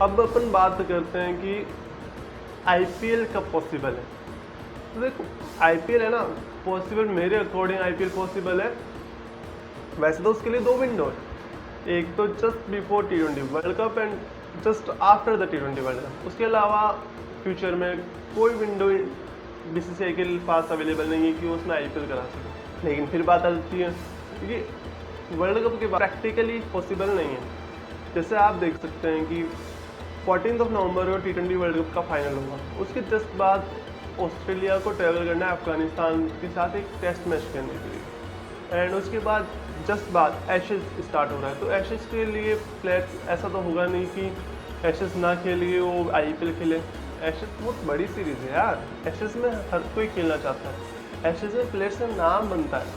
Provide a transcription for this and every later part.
अब अपन बात करते हैं कि आईपीएल कब पॉसिबल है। तो देखो, आईपीएल है ना पॉसिबल, मेरे अकॉर्डिंग आईपीएल पॉसिबल है। वैसे तो उसके लिए दो विंडो है, एक तो just before T20 world cup and just after the T20 world cup. उसके अलावा फ्यूचर में कोई विंडो बीसीसीआई के पास अवेलेबल नहीं है कि वो उसमें आईपीएल करा सके। लेकिन फिर बात आती है क्योंकि वर्ल्ड कप के बाद प्रैक्टिकली पॉसिबल नहीं है। जैसे आप देख सकते हैं कि 14 नवंबर को टी20 वर्ल्ड कप का फाइनल होगा, उसके जस्ट बाद ऑस्ट्रेलिया को ट्रैवल करना है अफगानिस्तान के साथ एक टेस्ट मैच खेलने के लिए, एंड उसके बाद जस्ट बाद एशेज स्टार्ट हो रहा है। तो एशेज के लिए प्लेयर्स, ऐसा तो होगा नहीं कि एशेज ना खेलिए वो आईपीएल खेले। एशेज बहुत बड़ी सीरीज़ है यार, एशेज में हर कोई खेलना चाहता है। एशेज में प्लेयर्स का नाम बनता है,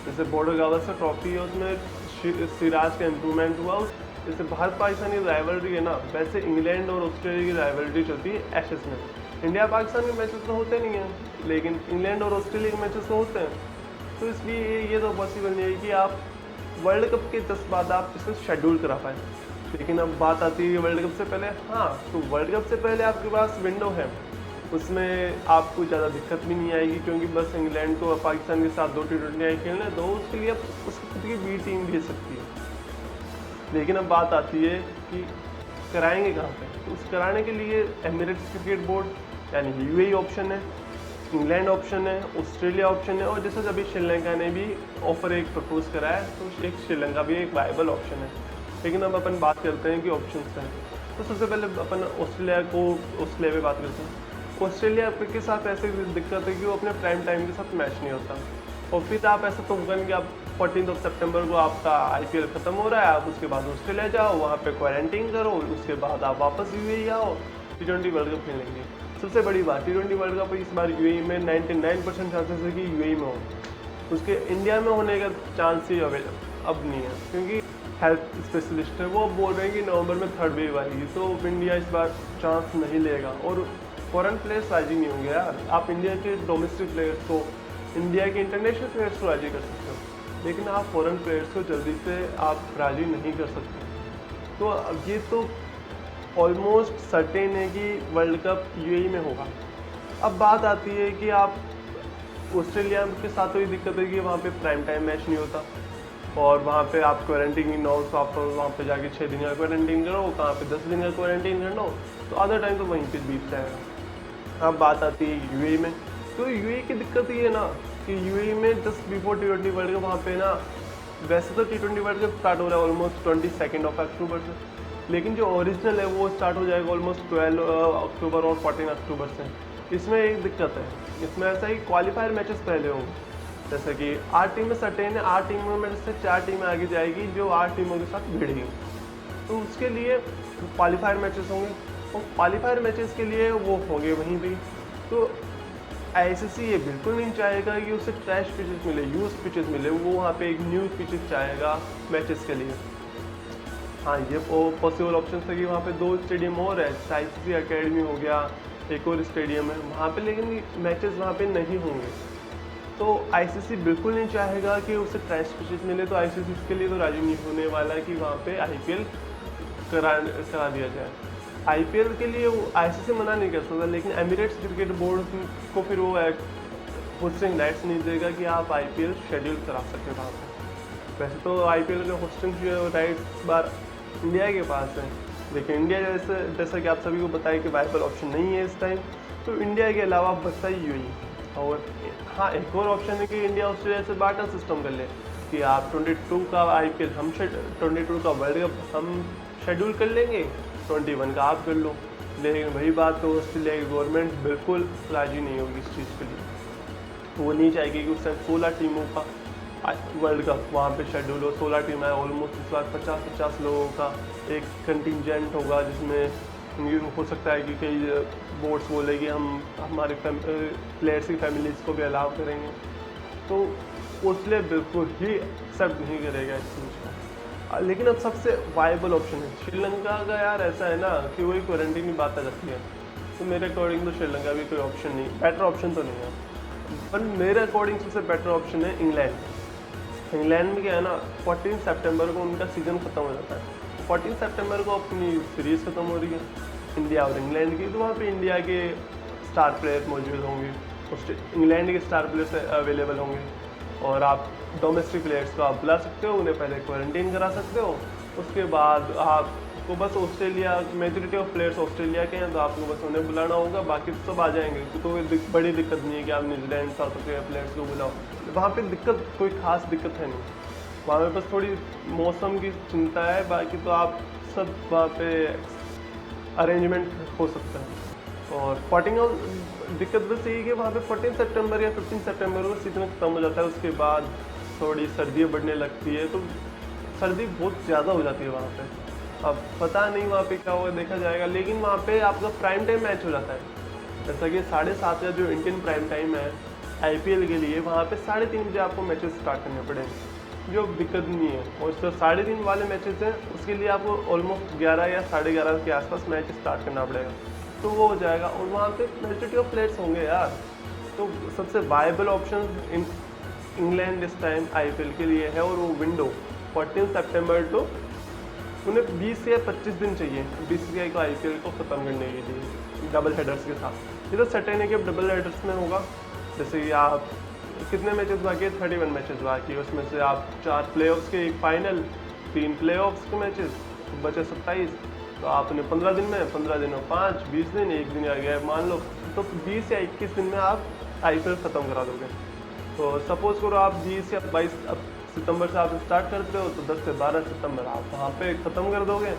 जैसे बॉर्डर गावस्कर ट्रॉफी है उसमें सिराज का इम्प्रूवमेंट हुआ। जैसे भारत पाकिस्तान की राइवलरी है ना, वैसे इंग्लैंड और ऑस्ट्रेलिया की राइवलरी चलती है एशेज में। इंडिया पाकिस्तान के मैचेस तो होते नहीं हैं, लेकिन इंग्लैंड और ऑस्ट्रेलिया के मैचेस तो होते हैं। तो इसलिए ये तो पॉसिबल नहीं है कि आप वर्ल्ड कप के जस्ट बाद आप इसे शेड्यूल करा पाए। लेकिन अब बात आती है वर्ल्ड कप से पहले, हाँ तो वर्ल्ड कप से पहले आपके पास विंडो है, उसमें आपको ज़्यादा दिक्कत भी नहीं आएगी, क्योंकि बस इंग्लैंड को पाकिस्तान के साथ 2 टी20 आई खेलने दो, उसके लिए आप उसकी खुद की बी टीम भेज सकती है। लेकिन अब बात आती है कि कराएंगे कहाँ पे। तो उस कराने के लिए एमिरेट्स क्रिकेट बोर्ड यानी यूएई ऑप्शन है, इंग्लैंड ऑप्शन है, ऑस्ट्रेलिया ऑप्शन है, और जैसे अभी श्रीलंका ने भी ऑफर एक प्रपोज करा है, तो एक श्रीलंका भी एक वायबल ऑप्शन है। लेकिन अब अपन बात करते हैं कि ऑप्शन हैं। तो सबसे पहले अपन ऑस्ट्रेलिया पे बात करते हैं। ऑस्ट्रेलिया के साथ ऐसे दिक्कत है कि वो अपने प्राइम टाइम के साथ मैच नहीं होता, और फिर आप ऐसा तो होगा नहीं कि आप 14 सितंबर को आपका आईपीएल ख़त्म हो रहा है, आप उसके बाद ऑस्ट्रेलिया जाओ, वहाँ पे क्वारंटीन करो, उसके बाद आप वापस यूएई आओ, टी20 वर्ल्ड कप खेलेंगे। सबसे बड़ी बात, टी20 वर्ल्ड कप इस बार यूएई में 99% चांसेस है कि यूएई में हो। उसके इंडिया में होने का चांस ही अब नहीं है, क्योंकि हेल्थ स्पेशलिस्ट है वो बोल रहे हैं कि नवंबर में 3rd वेव आएगी, तो इंडिया इस बार चांस नहीं लेगा। और फॉरेन प्लेयर्स राजी नहीं होंगे यार। आप इंडिया के डोमेस्टिक प्लेयर्स को, इंडिया के इंटरनेशनल प्लेयर्स को राजी कर सकते हो, लेकिन आप फॉरेन प्लेयर्स को जल्दी से आप राजी नहीं कर सकते। तो ये तो ऑलमोस्ट सर्टेन है कि वर्ल्ड कप यूएई में होगा। अब बात आती है कि आप ऑस्ट्रेलिया के साथ तो ये दिक्कत है कि वहाँ पे प्राइम टाइम मैच नहीं होता, और वहाँ पे आप क्वारंटीन हो, तो आप वहाँ पे जाके 6 दिन का क्वारंटीन करो, कहाँ पे 10 दिन का क्वारंटीन करना हो, तो आधा टाइम तो वहीं पे बीत जाएगा। अब बात आती है यूएई में। तो यूएई की दिक्कत ये है ना कि यूएई में जस्ट बिफोर टी20 वर्ल्ड कप, वहाँ पे ना वैसे तो टी20 वर्ल्ड कप स्टार्ट हो रहा है ऑलमोस्ट 22 अक्टूबर से, लेकिन जो ओरिजिनल है वो स्टार्ट हो जाएगा ऑलमोस्ट 12 अक्टूबर और 14 अक्टूबर से। इसमें एक दिक्कत है, इसमें ऐसा ही क्वालिफायर मैचेस पहले होंगे, जैसे कि 8 टीमें सर्टेन है, 8 टीमों में से 4 टीमें आगे जाएगी जो 8 टीमों के साथ भिड़ेगी। तो उसके लिए क्वालिफायर मैचेस होंगे, और क्वालिफायर मैचेस के लिए वो होंगे वहीं भी। तो आईसीसी ये बिल्कुल नहीं चाहेगा कि उसे ट्रैश पिचेस मिले, यूज पिचेस मिले, वो वहाँ पे एक न्यू पिचेस चाहेगा मैचेस के लिए। हाँ, ये पॉसिबल ऑप्शन है कि वहाँ पे 2 स्टेडियम और है, आईसीसी एकेडमी हो गया, एक और स्टेडियम है वहाँ पे, लेकिन मैचेस वहाँ पे नहीं होंगे। तो आईसीसी बिल्कुल नहीं चाहेगा कि उसे ट्रैश पिचेस मिले, तो आईसीसी इसके लिए तो राजी नहीं होने वाला है कि वहाँ पे आईपीएल करा दिया जाए। आईपीएल के लिए वो आईसीसी मना नहीं कर सकता, लेकिन एमिरेट्स क्रिकेट बोर्ड को फिर वो होस्टिंग राइट्स नहीं देगा कि आप आईपीएल शेड्यूल करा सकें वहाँ पे। वैसे तो आईपीएल के होस्टिंग राइट्स इस बार इंडिया के पास है, लेकिन इंडिया जैसा कि आप सभी को बताया कि वाइबल ऑप्शन नहीं है इस टाइम, तो इंडिया के अलावा बचता ही यूएई। और हाँ, एक और ऑप्शन है कि इंडिया ऑस्ट्रेलिया से बार्टर सिस्टम कर ले कि आप 22 का आईपीएल हम 22 का वर्ल्ड कप हम शेड्यूल कर लेंगे, 21 का आप कर लो। लेकिन वही बात, तो ऑस्ट्रेलिया की गवर्नमेंट बिल्कुल राजी नहीं होगी इस चीज़ के लिए। तो वो नहीं चाहेगी कि उस टाइम 16 टीमों का वर्ल्ड कप वहाँ पे शेड्यूल हो। 16 टीम है, ऑलमोस्ट इस बार 50-50 लोगों का एक कंटिजेंट होगा, जिसमें ये हो सकता है कि कई बोर्ड्स बोले कि हम हमारे प्लेयर्स की फैमिलीज़ को भी अलाउ करेंगे। तो ऑस्ट्रेलिया बिल्कुल ही एक्सेप्ट नहीं करेगा इस चीज़ को। लेकिन अब सबसे वायबल ऑप्शन है श्रीलंका का। यार ऐसा है ना कि वही क्वारंटीन की बात आ जाती है, तो मेरे अकॉर्डिंग तो श्रीलंका भी कोई ऑप्शन नहीं, बेटर ऑप्शन तो नहीं है। पर मेरे अकॉर्डिंग सबसे बेटर ऑप्शन है इंग्लैंड। इंग्लैंड में क्या है ना, 14 सितंबर को उनका सीज़न ख़त्म हो जाता है। 14 सितंबर को अपनी सीरीज़ ख़त्म हो रही है इंडिया और इंग्लैंड की, तो वहाँ पे इंडिया के स्टार प्लेयर मौजूद होंगे, इंग्लैंड के स्टार प्लेयर्स अवेलेबल होंगे, और आप डोमेस्टिक प्लेयर्स को आप बुला सकते हो, उन्हें पहले क्वारंटीन करा सकते हो। उसके बाद आपको बस Australia, majority of players Australia के हैं, तो आपको बस उन्हें बुलाना होगा, बाकी तो सब आ जाएंगे। तो कोई बड़ी दिक्कत नहीं है कि आप न्यूजीलैंड, साउथ अफ्रीका प्लेयर्स को बुलाओ, वहाँ पे दिक्कत, कोई खास दिक्कत है नहीं। वहाँ पे बस थोड़ी मौसम की चिंता है, बाकी तो आप सब वहाँ पे अरेंजमेंट हो सकता है। और 14 दिक्कत बस यही कि वहाँ पे 14 सितंबर या 15 सितंबर को सीजन खत्म हो जाता है, उसके बाद थोड़ी सर्दियाँ बढ़ने लगती है, तो सर्दी बहुत ज़्यादा हो जाती है वहाँ पे। अब पता नहीं वहाँ पे क्या होगा, देखा जाएगा, लेकिन वहाँ पे आपका प्राइम टाइम मैच हो जाता है। जैसा कि 7:30 या जो इंडियन प्राइम टाइम है IPL के लिए, वहाँ पे 3:30 बजे आपको मैचेस स्टार्ट करने पड़ेंगे, जो दिक्कत नहीं है। और जो 3:30 वाले मैचेस हैं उसके लिए आपको ऑलमोस्ट 11 या 11:30 के आसपास मैच स्टार्ट करना पड़ेगा, तो वो हो जाएगा। और वहाँ पे मेजॉरिटी ऑफ प्लेयर्स होंगे यार, तो सबसे वायबल ऑप्शन इन इंग्लैंड इस टाइम IPL के लिए है, और वो विंडो 14 सितंबर तो उन्हें 20 या 25 दिन चाहिए BCCI को IPL को ख़त्म करने के लिए, डबल हेडर्स के साथ। ये तो सैटरडे के डबल हेडर्स में होगा, जैसे कि आप कितने मैचेस बाकी है, 31 मैचेस बाकी है, उसमें से आप 4 प्लेऑफ्स के, एक फाइनल, 3 प्लेऑफ्स के मैचेस, बचे 27, तो आपने 15 दिन में, 15 दिन में 5, 20 दिन, एक दिन आ गया मान लो, तो 20 या 21 दिन में आप IPL ख़त्म करा दोगे। तो सपोज़ करो आप 20 या 22 सितंबर से आप स्टार्ट करते हो, तो 10 से 12 सितंबर आप वहाँ पे ख़त्म कर दोगे।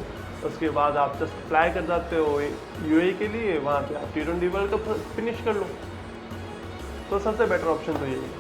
उसके बाद आप जस्ट फ्लाई कर जाते हो UAE के लिए, वहाँ पे आप T20 वर्ल्ड कप फिनिश कर लो। तो सबसे बेटर ऑप्शन तो यही है।